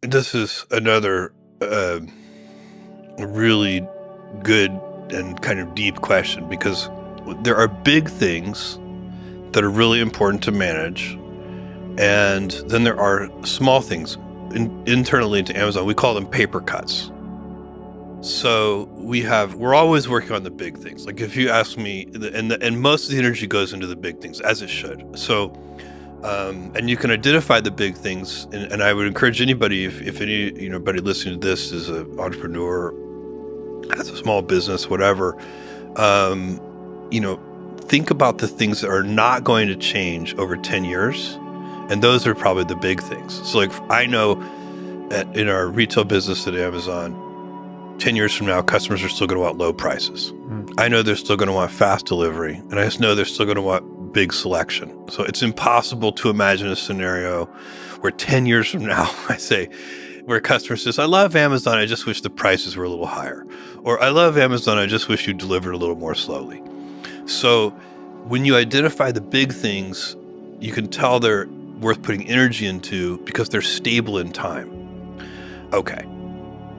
This is another really good and kind of deep question, because there are big things that are really important to manage, and then there are small things. Internally to Amazon, we call them paper cuts. So we're always working on the big things. Like if you ask me, and most of the energy goes into the big things, as it should. So, and you can identify the big things, and I would encourage anybody, if anybody listening to this is an entrepreneur, has a small business, whatever, think about the things that are not going to change over 10 years. And those are probably the big things. So like I know in our retail business at Amazon, 10 years from now, customers are still going to want low prices. I know they're still going to want fast delivery. And I just know they're still going to want big selection. So it's impossible to imagine a scenario where 10 years from now, where a customer says, I love Amazon, I just wish the prices were a little higher. Or I love Amazon, I just wish you delivered a little more slowly. So when you identify the big things, you can tell they're worth putting energy into because they're stable in time. Okay.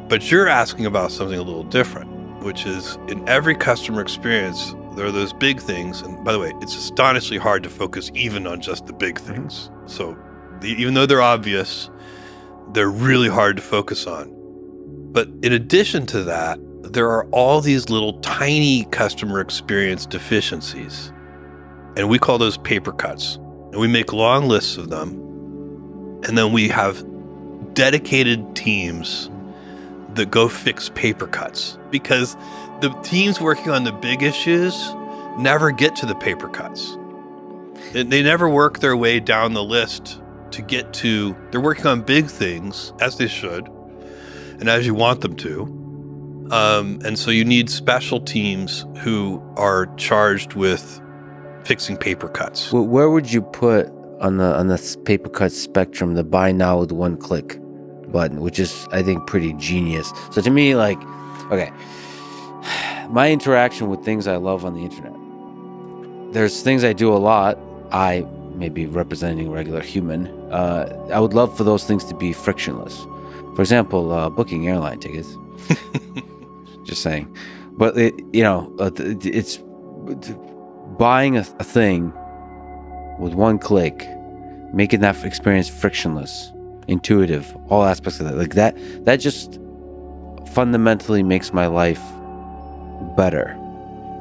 But you're asking about something a little different, which is in every customer experience, there are those big things. And by the way, it's astonishingly hard to focus even on just the big things. So even though they're obvious, they're really hard to focus on. But in addition to that, there are all these little tiny customer experience deficiencies. And we call those paper cuts. And we make long lists of them. And then we have dedicated teams that go fix paper cuts, because the teams working on the big issues never get to the paper cuts. They never work their way down the list to get to, they're working on big things, as they should, and as you want them to. And so you need special teams who are charged with fixing paper cuts. Well, where would you put on the paper cut spectrum the buy now with one click button, which is, I think, pretty genius? So to me, like, okay, my interaction with things I love on the internet, there's things I do a lot. I may be representing a regular human. I would love for those things to be frictionless. For example, booking airline tickets. Just saying. But it's buying a thing with one click, making that experience frictionless, intuitive, all aspects of that. Like that just fundamentally makes my life better.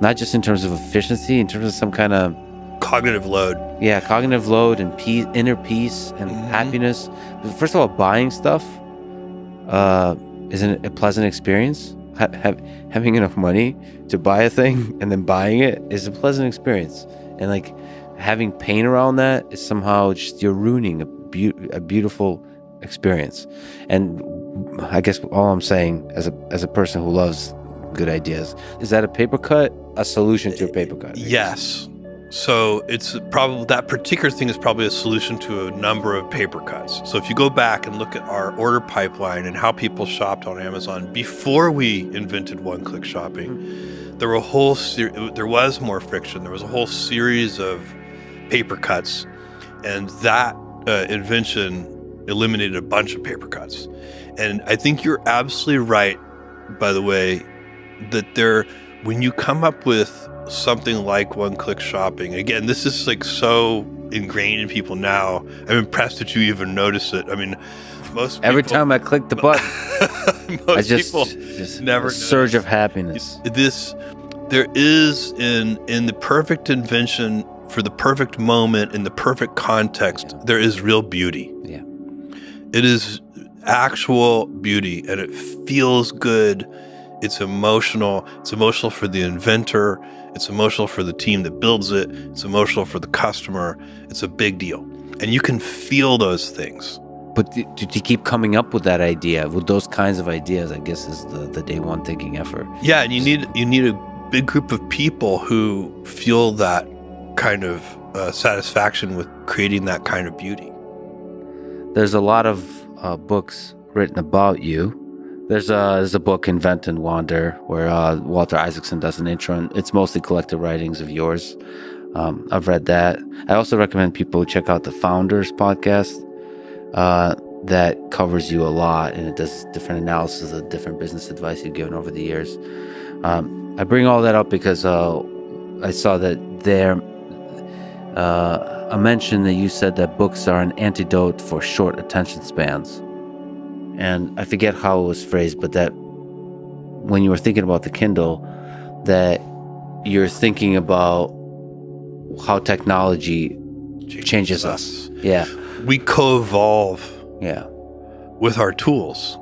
Not just in terms of efficiency, in terms of some kind of cognitive load. Yeah, cognitive load and peace, inner peace and happiness. But first of all, buying stuff isn't a pleasant experience. Having enough money to buy a thing and then buying it is a pleasant experience. And like having pain around that is somehow just, you're ruining a beautiful experience. And I guess all I'm saying as a person who loves good ideas is that a paper cut a solution to a paper cut? Yes. So it's probably, that particular thing is probably a solution to a number of paper cuts. So if you go back and look at our order pipeline and how people shopped on Amazon before we invented one-click shopping, there was more friction. There was a whole series of paper cuts, and that invention eliminated a bunch of paper cuts. And I think you're absolutely right, by the way, that when you come up with something like one-click shopping, again, this is like so ingrained in people now. I'm impressed that you even notice it. I mean, most people, every time I click the button, I just never a surge of happiness. There is in the perfect invention for the perfect moment in the perfect context, there is real beauty. Yeah, it is actual beauty, and it feels good. It's emotional. It's emotional for the inventor. It's emotional for the team that builds it. It's emotional for the customer. It's a big deal. And you can feel those things. But to keep coming up with that idea, with those kinds of ideas, I guess is the day one thinking effort. Yeah, and you need a big group of people who feel that kind of satisfaction with creating that kind of beauty. There's a lot of books written about you. There's a book, Invent and Wander, where Walter Isaacson does an intro, and it's mostly collected writings of yours. I've read that. I also recommend people check out the Founders podcast. that covers you a lot, and it does different analysis of different business advice you've given over the years. I bring all that up because I saw that there a mention that you said that books are an antidote for short attention spans. And I forget how it was phrased, but that when you were thinking about the Kindle, that you're thinking about how technology changes us. Yeah. We co-evolve Yeah. with our tools.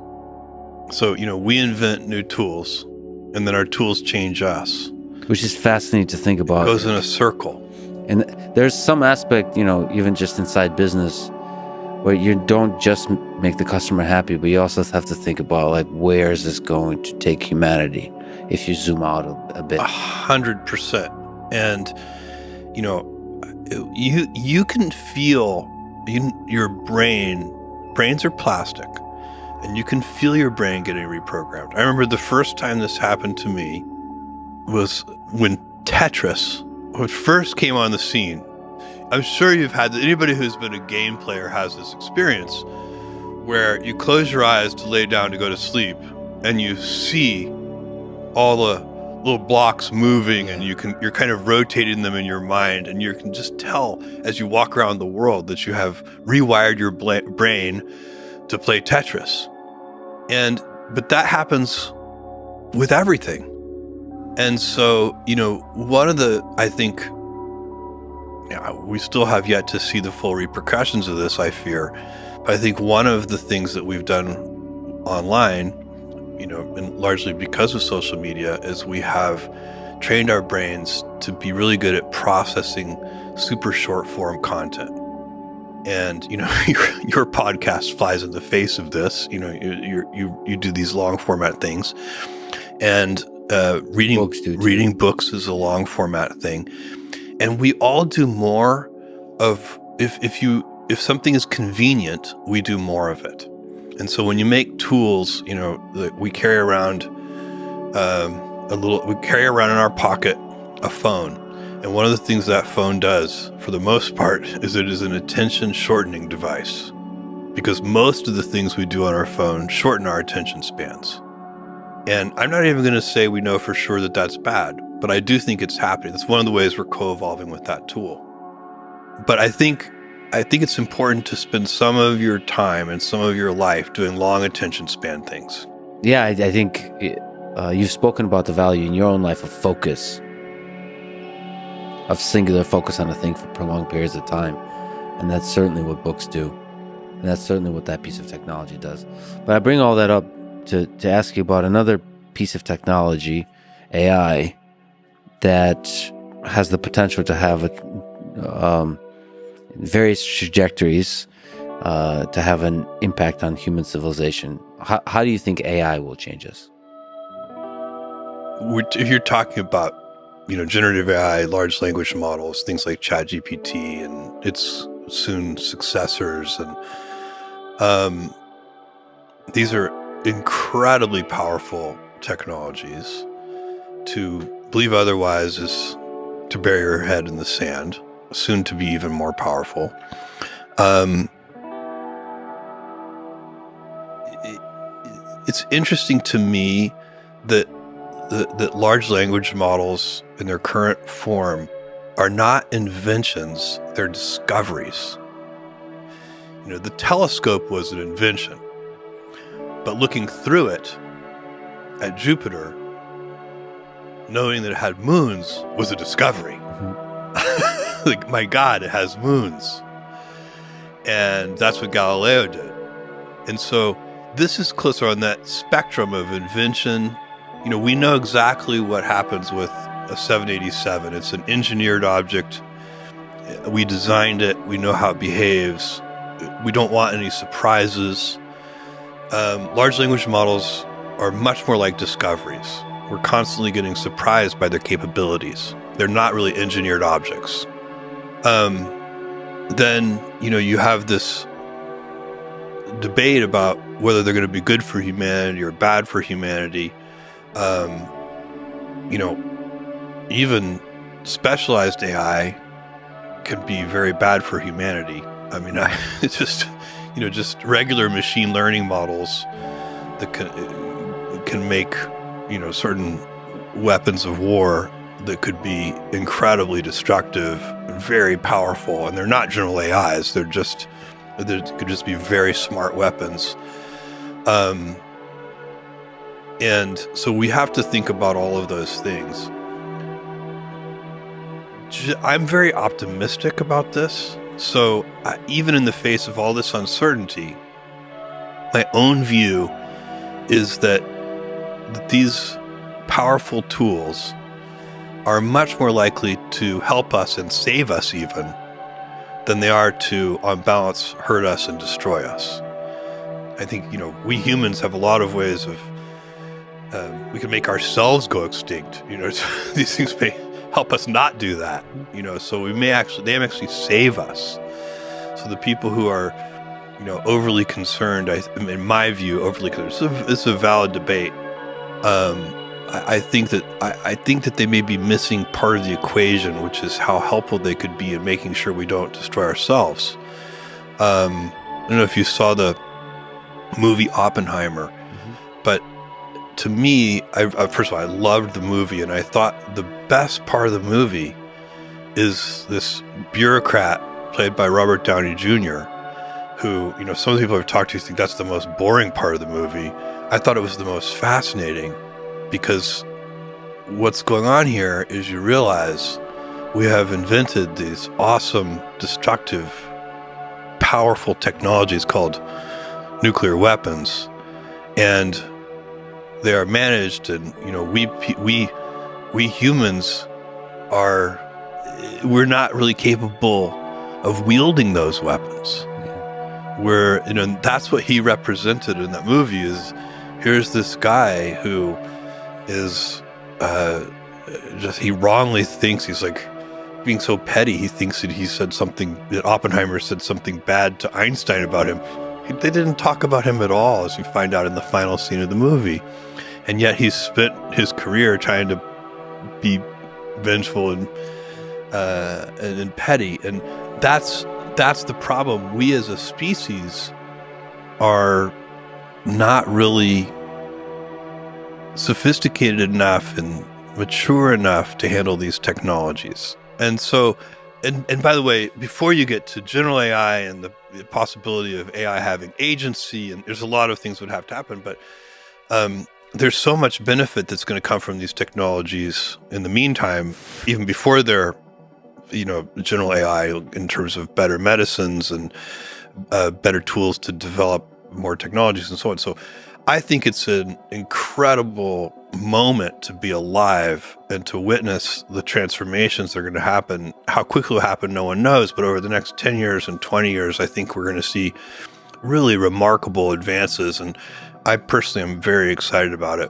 So, we invent new tools, and then our tools change us. Which is fascinating to think about. It goes in a circle. And there's some aspect, even just inside business, where you don't just make the customer happy, but you also have to think about, like, where is this going to take humanity if you zoom out a bit. 100%. And, you can feel your brains are plastic, and you can feel your brain getting reprogrammed. I remember the first time this happened to me was when Tetris first came on the scene. I'm sure you've had anybody who's been a game player has this experience where you close your eyes to lay down to go to sleep, and you see all the little blocks moving, and you're kind of rotating them in your mind, and you can just tell as you walk around the world that you have rewired your brain to play Tetris. But that happens with everything. And so, one of the, I think, we still have yet to see the full repercussions of this, I fear. But I think one of the things that we've done online, and largely because of social media, is we have trained our brains to be really good at processing super short form content. And, your podcast flies in the face of this. You do these long format things, and reading books is a long format thing. And we all do more of, if something is convenient, we do more of it. And so when you make tools, we carry around we carry around in our pocket a phone. And one of the things that phone does, for the most part, is it is an attention shortening device, because most of the things we do on our phone shorten our attention spans. And I'm not even going to say we know for sure that that's bad, but I do think it's happening. That's one of the ways we're co-evolving with that tool. But I think it's important to spend some of your time and some of your life doing long attention span things. Yeah, I think you've spoken about the value in your own life of focus, of singular focus on a thing for prolonged periods of time. And that's certainly what books do. And that's certainly what that piece of technology does. But I bring all that up to ask you about another piece of technology, AI, that has the potential to have various trajectories to have an impact on human civilization. How do you think AI will change us? If you're talking about, generative AI, large language models, things like ChatGPT and its soon successors, and these are incredibly powerful technologies. To believe otherwise is to bury your head in the sand, soon to be even more powerful. It's interesting to me that large language models in their current form are not inventions, they're discoveries. The telescope was an invention, but looking through it at Jupiter, knowing that it had moons, was a discovery. Mm-hmm. Like, my God, it has moons. And that's what Galileo did. And so this is closer on that spectrum of invention. We know exactly what happens with a 787. It's an engineered object. We designed it. We know how it behaves. We don't want any surprises. Large language models are much more like discoveries. We're constantly getting surprised by their capabilities. They're not really engineered objects. Then, you have this debate about whether they're going to be good for humanity or bad for humanity. Even specialized AI can be very bad for humanity. I mean, it's just, just regular machine learning models that can make, certain weapons of war that could be incredibly destructive and very powerful. And they're not general AIs. They could just be very smart weapons. And so we have to think about all of those things. I'm very optimistic about this. So even in the face of all this uncertainty, my own view is that these powerful tools are much more likely to help us and save us even than they are to, on balance, hurt us and destroy us. I think, we humans have a lot of ways of, we can make ourselves go extinct. These things may help us not do that, so they may actually save us. So the people who are, overly concerned, in my view, overly concerned, it's a valid debate. I think that they may be missing part of the equation, which is how helpful they could be in making sure we don't destroy ourselves. I don't know if you saw the movie Oppenheimer, but to me, first of all, I loved the movie, and I thought the best part of the movie is this bureaucrat played by Robert Downey Jr., who, some of the people I've talked to think that's the most boring part of the movie. I thought it was the most fascinating, because what's going on here is you realize we have invented these awesome, destructive, powerful technologies called nuclear weapons, and they are managed, and we humans we're not really capable of wielding those weapons. That's what he represented in that movie. Is here's this guy who is he wrongly thinks, he's like being so petty, he thinks that Oppenheimer said something bad to Einstein about him. They didn't talk about him at all, as you find out in the final scene of the movie. And yet he's spent his career trying to be vengeful and petty. And that's the problem. We as a species are not really sophisticated enough and mature enough to handle these technologies. And so, and by the way, before you get to general AI and the possibility of AI having agency, and there's a lot of things that would have to happen, but there's so much benefit that's going to come from these technologies in the meantime, even before they're, general AI, in terms of better medicines and better tools to develop more technologies and so on. So I think it's an incredible moment to be alive and to witness the transformations that are going to happen. How quickly it will happen, no one knows, but over the next 10 years and 20 years, I think we're going to see really remarkable advances, and I personally am very excited about it.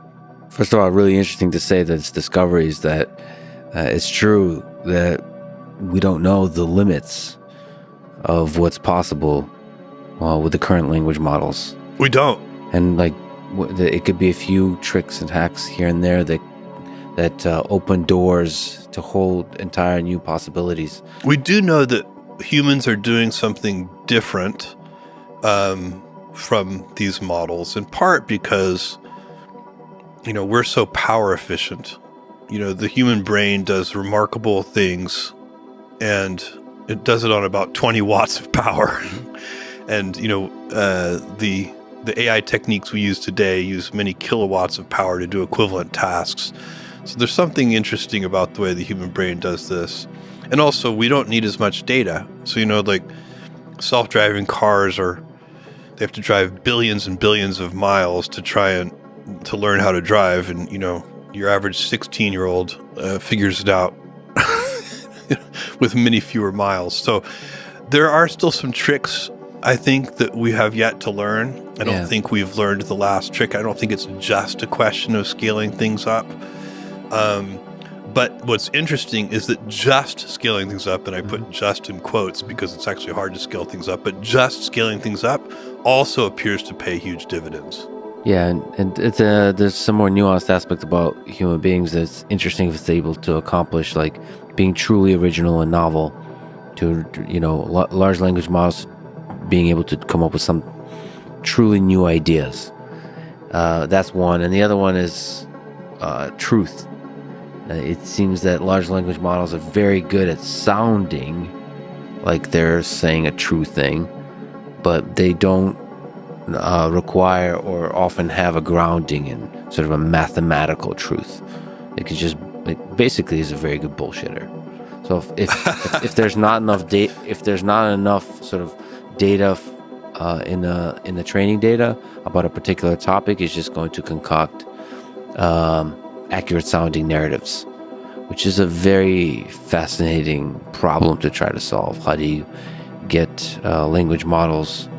First of all, really interesting to say that it's discoveries that it's true that we don't know the limits of what's possible with the current language models. We don't. And it could be a few tricks and hacks here and there that open doors to hold entire new possibilities. We do know that humans are doing something different from these models, in part because, we're so power efficient. The human brain does remarkable things, and it does it on about 20 watts of power. And, the AI techniques we use today use many kilowatts of power to do equivalent tasks. So there's something interesting about the way the human brain does this. And also, we don't need as much data. So, self-driving cars they have to drive billions and billions of miles to try and to learn how to drive. And, your average 16-year-old figures it out with many fewer miles. So there are still some tricks, I think, that we have yet to learn. I don't think we've learned the last trick. I don't think it's just a question of scaling things up. But what's interesting is that just scaling things up, and I put just in quotes because it's actually hard to scale things up, but just scaling things up also appears to pay huge dividends. Yeah, and it's there's some more nuanced aspect about human beings that's interesting if it's able to accomplish, being truly original and novel. To large language models being able to come up with some truly new ideas. That's one. And the other one is truth. It seems that large language models are very good at sounding like they're saying a true thing, but they don't require or often have a grounding in sort of a mathematical truth. It basically is a very good bullshitter. So if there's not enough sort of data in the training data about a particular topic, it's just going to concoct accurate sounding narratives, which is a very fascinating problem to try to solve. How do you get language models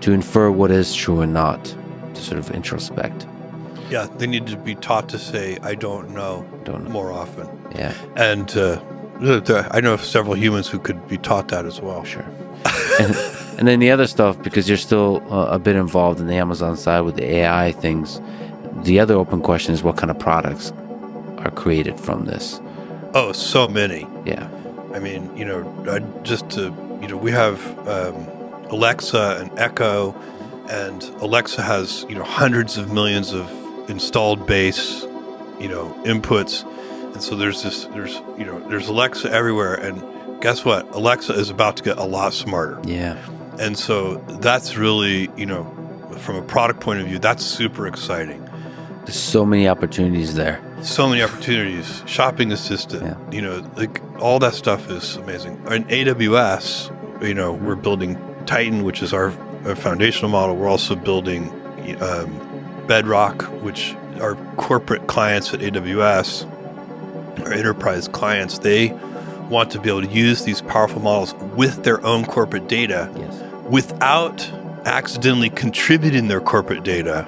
to infer what is true and not, to sort of introspect? Yeah, they need to be taught to say, I don't know, more often. Yeah. And I know several humans who could be taught that as well. Sure. And then the other stuff, because you're still a bit involved in the Amazon side with the AI things, the other open question is what kind of products are created from this? Oh, so many. Yeah. I mean, we have Alexa and Echo, and Alexa has, hundreds of millions of installed base, inputs. And so there's Alexa everywhere. And guess what? Alexa is about to get a lot smarter. Yeah. And so that's really, from a product point of view, that's super exciting. There's so many opportunities there. So many opportunities. Shopping assistant, all that stuff is amazing. In AWS, we're building Titan, which is our foundational model. We're also building Bedrock, which our corporate clients at AWS, our enterprise clients, they want to be able to use these powerful models with their own corporate data without accidentally contributing their corporate data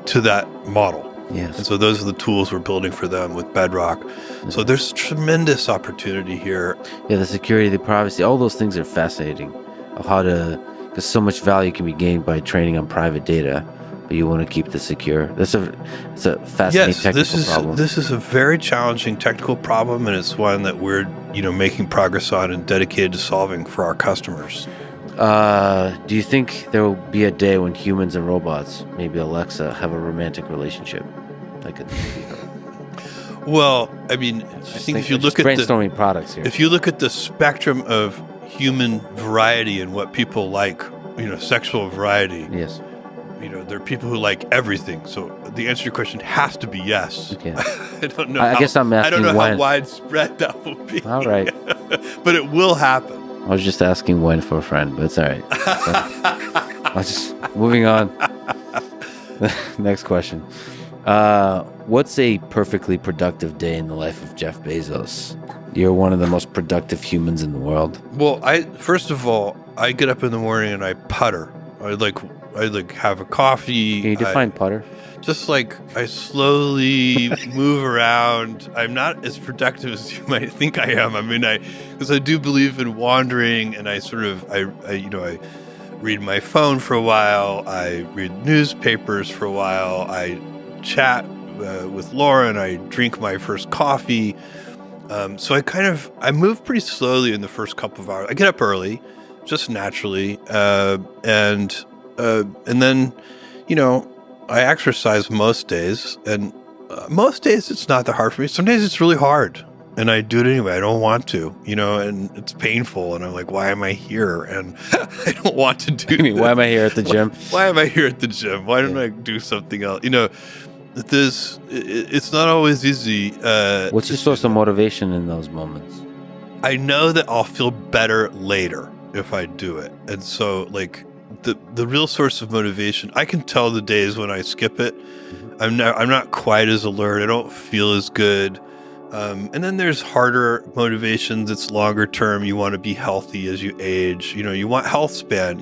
to that model. Yes. And so those are the tools we're building for them with Bedrock. Mm-hmm. So there's tremendous opportunity here. Yeah, the security, the privacy, all those things are fascinating. Because so much value can be gained by training on private data, but you want to keep it secure. It's a fascinating technical problem. This is a very challenging technical problem, and it's one that we're making progress on and dedicated to solving for our customers. Do you think there will be a day when humans and robots, maybe Alexa, have a romantic relationship? Well, I mean, I think if you look at brainstorming products here, if you look at the spectrum of human variety and what people like, sexual variety. Yes. There are people who like everything. So the answer to your question has to be yes. Okay. I don't know. I guess I'm asking I don't know when. how widespread that will be. All right. But it will happen. I was just asking when for a friend, but it's all right. I was just moving on. Next question. What's a perfectly productive day in the life of Jeff Bezos? You're one of the most productive humans in the world. Well, first of all, I get up in the morning and I putter. I have a coffee. Can you define putter? Just I slowly move around. I'm not as productive as you might think I am. I mean, because I do believe in wandering, and I read my phone for a while. I read newspapers for a while. I chat with Laura, and I drink my first coffee. So I move pretty slowly in the first couple of hours. I get up early, just naturally, and then, I exercise most days, and most days it's not that hard for me. Some days it's really hard, and I do it anyway. I don't want to, and it's painful, and I'm like, why am I here? And I don't want to do it. Why am I here at the gym? Why am I here at the gym? Why don't I do something else? It's not always easy. What's your source of motivation in those moments? I know that I'll feel better later if I do it. And so the real source of motivation, I can tell the days when I skip it. I'm not quite as alert. I don't feel as good. And then there's harder motivations. It's longer term. You want to be healthy as you age. You want health span.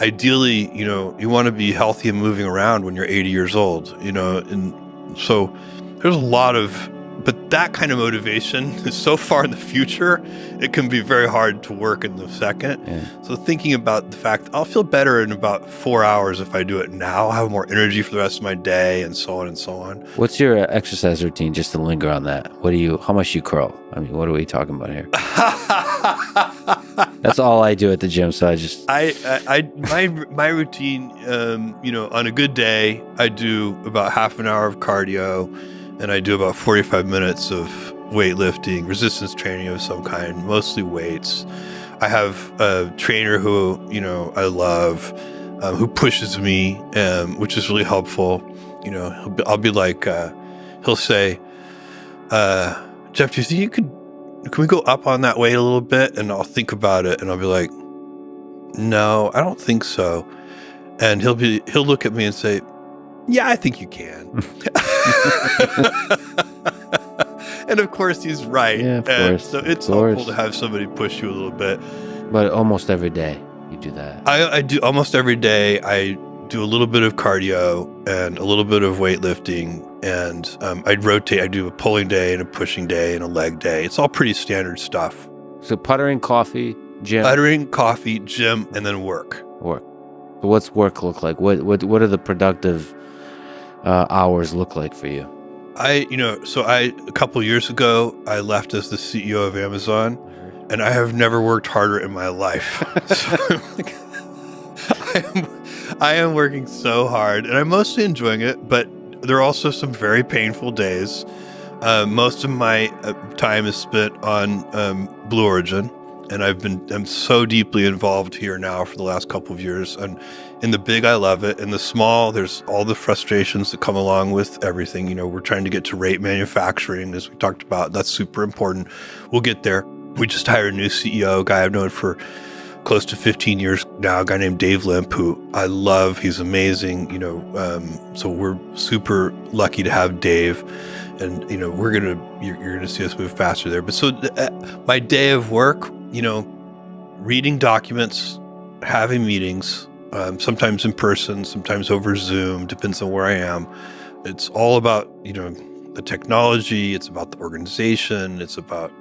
Ideally, you want to be healthy and moving around when you're 80 years old, and so there's a lot of, but that kind of motivation is so far in the future, it can be very hard to work in the second. Yeah. So thinking about the fact I'll feel better in about 4 hours if I do it now, I'll have more energy for the rest of my day, and so on and so on. What's your exercise routine, just to linger on that? How much you curl? I mean, what are we talking about here? That's all I do at the gym. So I just my routine, on a good day, I do about half an hour of cardio, and I do about 45 minutes of weightlifting, resistance training of some kind, mostly weights. I have a trainer who, I love, who pushes me, which is really helpful. I'll be like, he'll say, Jeff, do you think can we go up on that weight a little bit? And I'll think about it, and I'll be like, no, I don't think so. And he'll look at me and say, yeah, I think you can. And of course he's right. Yeah, of course. So it's helpful to have somebody push you a little bit. But almost every day you do that. I do almost every day. I do a little bit of cardio and a little bit of weightlifting, and I'd rotate. I do a pulling day and a pushing day and a leg day. It's all pretty standard stuff. So puttering, coffee, gym. Puttering, coffee, gym, and then work. Work. So what's work look like? What are the productive hours look like for you? A couple years ago, I left as the CEO of Amazon, and I have never worked harder in my life. So, I am working so hard, and I'm mostly enjoying it, but there are also some very painful days. Most of my time is spent on Blue Origin, and I'm so deeply involved here now for the last couple of years. And in the big, I love it. In the small, there's all the frustrations that come along with everything. We're trying to get to rate manufacturing, as we talked about. That's super important. We'll get there. We just hired a new CEO, a guy I've known for close to 15 years now, a guy named Dave Limp, who I love. He's amazing, so we're super lucky to have Dave, and you're gonna see us move faster there. But so my day of work, reading documents, having meetings, sometimes in person, sometimes over Zoom, depends on where I am. It's all about the technology. It's about the organization. It's about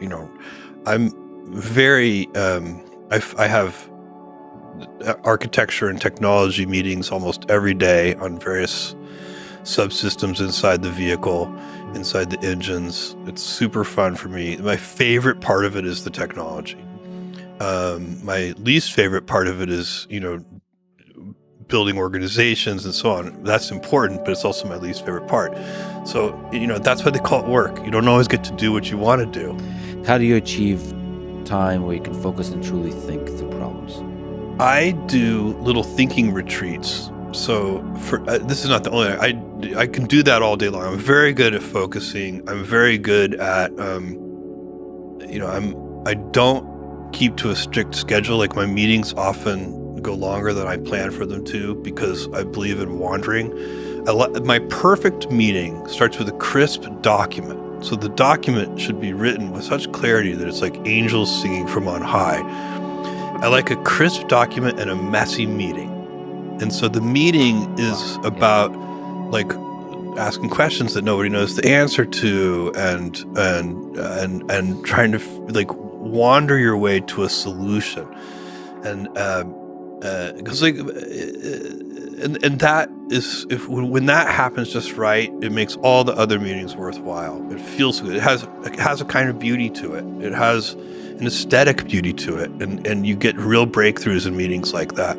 I'm very I have architecture and technology meetings almost every day on various subsystems inside the vehicle, inside the engines. It's super fun for me. My favorite part of it is the technology. My least favorite part of it is, building organizations and so on. That's important, but it's also my least favorite part. So, that's why they call it work. You don't always get to do what you want to do. How do you achieve time where you can focus and truly think through problems? I do little thinking retreats. So this is not the only, I can do that all day long. I'm very good at focusing. I'm very good at, I don't keep to a strict schedule. Like my meetings often go longer than I plan for them to, because I believe in wandering. My perfect meeting starts with a crisp document. So the document should be written with such clarity that it's like angels singing from on high. I like a crisp document and a messy meeting. And so the meeting is about like asking questions that nobody knows the answer to, and trying to like wander your way to a solution. And because and that is, when that happens just right, it makes all the other meetings worthwhile. It feels good. It has a kind of beauty to it. It has an aesthetic beauty to it, and you get real breakthroughs in meetings like that.